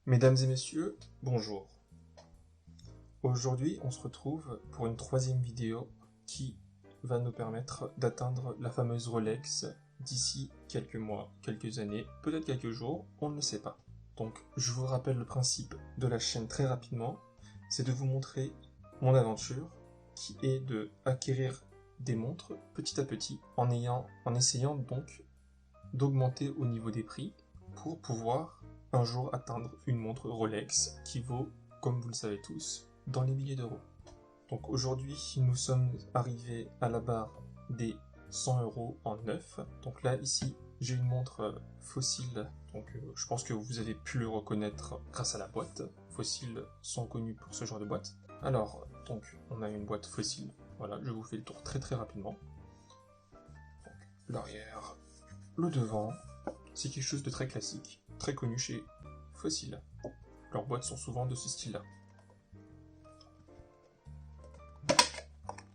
Mesdames et messieurs, bonjour. Aujourd'hui, on se retrouve pour une troisième vidéo qui va nous permettre d'atteindre la fameuse Rolex d'ici quelques mois, quelques années, peut-être quelques jours, on ne le sait pas. Donc, je vous rappelle le principe de la chaîne très rapidement, c'est de vous montrer mon aventure qui est de acquérir des montres petit à petit en essayant donc d'augmenter au niveau des prix pour pouvoir un jour atteindre une montre Rolex qui vaut, comme vous le savez tous, dans les milliers d'euros. Donc aujourd'hui, nous sommes arrivés à la barre des 100 € en neuf. Donc là, ici, j'ai une montre Fossil. Donc je pense que vous avez pu le reconnaître grâce à la boîte. Fossil sont connus pour ce genre de boîte. Alors, donc, on a une boîte Fossil. Voilà, je vous fais le tour très rapidement. L'arrière, le devant, c'est quelque chose de très classique, très connu chez Fossil. Leurs boîtes sont souvent de ce style-là.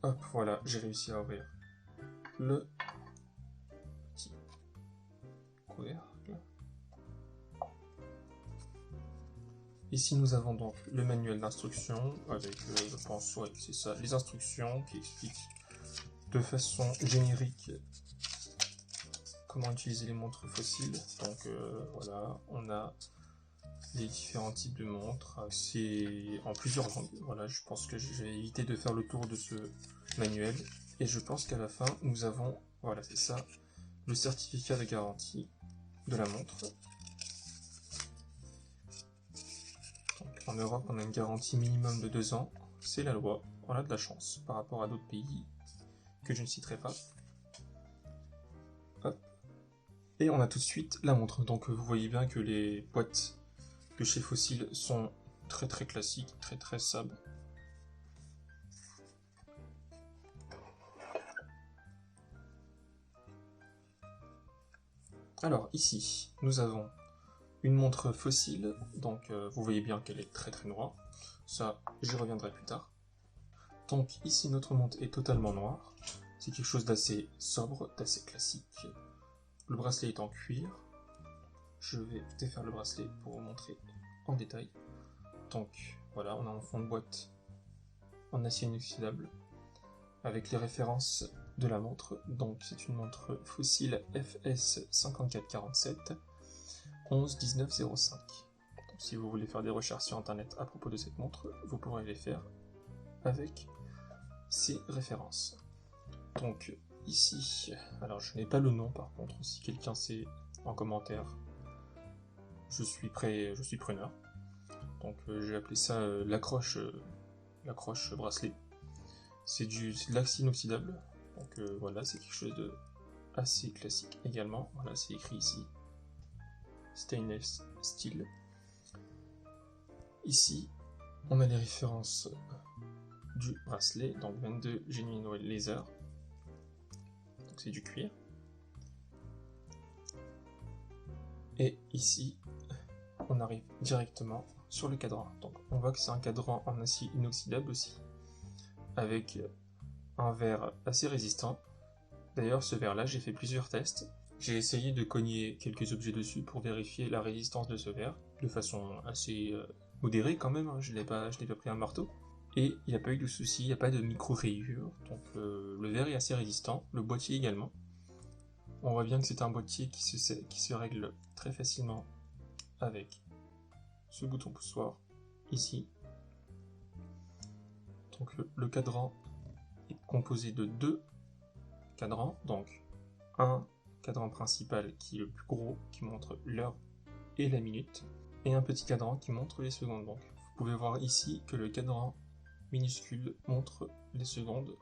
Hop, voilà, j'ai réussi à ouvrir le petit couvercle. Ici, nous avons donc le manuel d'instruction avec, je pense, ouais, c'est ça, les instructions qui expliquent de façon générique comment utiliser les montres Fossil. Donc voilà, on a les différents types de montres, c'est en plusieurs langues. Voilà, je pense que j'ai évité de faire le tour de ce manuel. Et je pense qu'à la fin, nous avons, voilà, c'est ça, le certificat de garantie de la montre. Donc, en Europe, on a une garantie minimum de 2 ans. C'est la loi. On a de la chance par rapport à d'autres pays que je ne citerai pas. Hop. Et on a tout de suite la montre. Donc vous voyez bien que les boîtes de chez Fossil sont très classiques, très sabres. Alors ici, nous avons une montre Fossil, donc vous voyez bien qu'elle est très noire. Ça, j'y reviendrai plus tard. Donc ici, notre montre est totalement noire. C'est quelque chose d'assez sobre, d'assez classique. Le bracelet est en cuir. Je vais défaire le bracelet pour vous montrer en détail. Donc voilà, on a un fond de boîte en acier inoxydable avec les références de la montre. Donc c'est une montre Fossil FS 5447 11 19 05. Donc, si vous voulez faire des recherches sur internet à propos de cette montre, vous pourrez les faire avec ces références. Donc ici, alors je n'ai pas le nom par contre, si quelqu'un sait en commentaire, je suis preneur. Donc j'ai appelé ça l'accroche bracelet. C'est de l'acier inoxydable. Donc voilà, c'est quelque chose de assez classique également. Voilà, c'est écrit ici. Stainless steel. Ici, on a les références du bracelet, donc 22 Genuine Laser. Donc c'est du cuir. Et ici, on arrive directement sur le cadran. Donc on voit que c'est un cadran en acier inoxydable aussi, avec un verre assez résistant. D'ailleurs, ce verre-là, j'ai fait plusieurs tests. J'ai essayé de cogner quelques objets dessus pour vérifier la résistance de ce verre, de façon assez modérée quand même, hein. Je n'ai pas pris un marteau. Et il n'y a pas eu de soucis, il n'y a pas de micro-rayures, donc le verre est assez résistant, le boîtier également. On voit bien que c'est un boîtier qui se règle très facilement avec ce bouton poussoir ici. Donc le cadran est composé de 2 cadrans, donc un cadran principal qui est le plus gros, qui montre l'heure et la minute, et un petit cadran qui montre les secondes. Donc vous pouvez voir ici que le cadran minuscule montre les secondes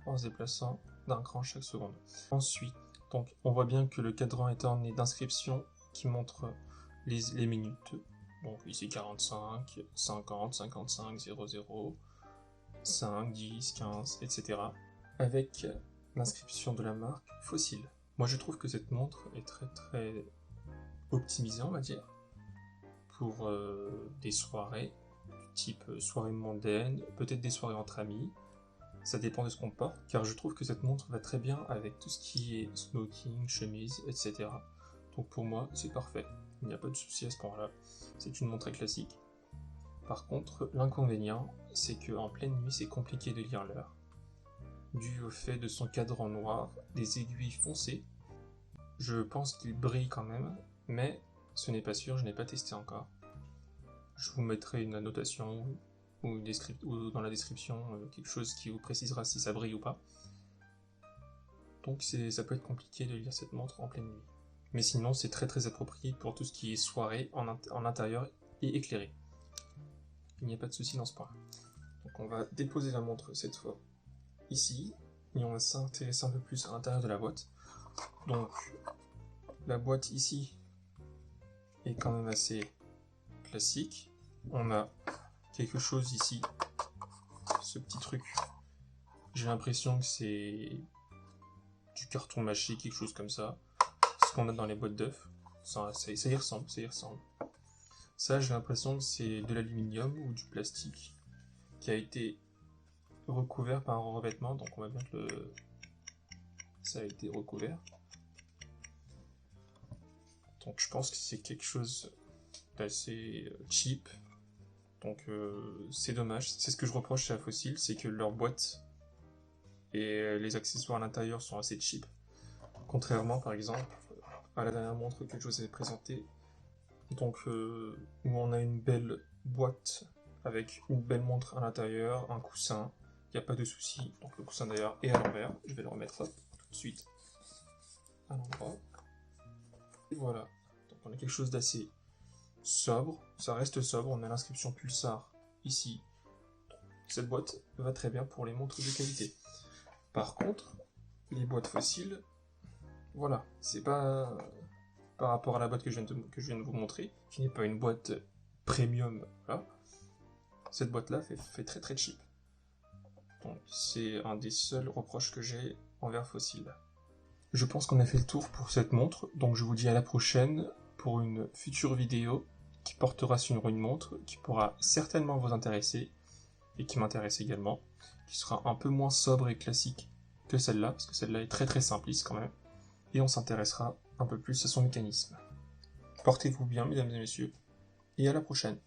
en se déplaçant d'un cran chaque seconde. Ensuite, donc, on voit bien que le cadran est orné d'inscriptions qui montrent les minutes. Donc ici 45, 50, 55, 00, 5, 10, 15, etc. Avec l'inscription de la marque Fossil. Moi je trouve que cette montre est très optimisée, on va dire, pour des soirées, du type soirée mondaine, peut-être des soirées entre amis. Ça dépend de ce qu'on porte, car je trouve que cette montre va très bien avec tout ce qui est smoking, chemise, etc. Donc pour moi, c'est parfait. il n'y a pas de souci à ce point-là. C'est une montre très classique. Par contre, l'inconvénient, c'est qu'en pleine nuit, c'est compliqué de lire l'heure, dû au fait de son cadran noir, des aiguilles foncées. Je pense qu'il brille quand même, mais ce n'est pas sûr, je n'ai pas testé encore. Je vous mettrai une annotation ou dans la description quelque chose qui vous précisera si ça brille ou pas. Donc ça peut être compliqué de lire cette montre en pleine nuit. Mais sinon, c'est très très approprié pour tout ce qui est soirée en intérieur et éclairé. Il n'y a pas de souci dans ce point. Donc on va déposer la montre cette fois ici, et on va s'intéresser un peu plus à l'intérieur de la boîte. Donc la boîte ici est quand même assez classique. On a quelque chose ici, ce petit truc. J'ai l'impression que c'est du carton mâché, quelque chose comme ça. Ce qu'on a dans les boîtes d'œufs. Ça y ressemble, ça y ressemble. Ça, j'ai l'impression que c'est de l'aluminium ou du plastique qui a été recouvert par un revêtement. Donc on va bien que ça a été recouvert. Donc je pense que c'est quelque chose d'assez cheap. Donc c'est dommage. C'est ce que je reproche chez Fossil, c'est que leur boîte et les accessoires à l'intérieur sont assez cheap. Contrairement par exemple à la dernière montre que je vous ai présentée. Donc où on a une belle boîte avec une belle montre à l'intérieur, un coussin, il n'y a pas de souci. Donc le coussin d'ailleurs est à l'envers, je vais le remettre tout de suite à l'endroit. Et voilà, donc on a quelque chose d'assez sobre, ça reste sobre, on a l'inscription Pulsar ici. Cette boîte va très bien pour les montres de qualité. Par contre, les boîtes fossiles, voilà, c'est pas par rapport à la boîte que je viens de vous montrer, qui n'est pas une boîte premium, voilà. Cette boîte-là fait très très cheap. Donc c'est un des seuls reproches que j'ai envers Fossil. Je pense qu'on a fait le tour pour cette montre, donc je vous dis à la prochaine pour une future vidéo qui portera sur une montre qui pourra certainement vous intéresser et qui m'intéresse également, qui sera un peu moins sobre et classique que celle-là, parce que celle-là est très très simpliste quand même, et on s'intéressera un peu plus à son mécanisme. Portez-vous bien mesdames et messieurs, et à la prochaine.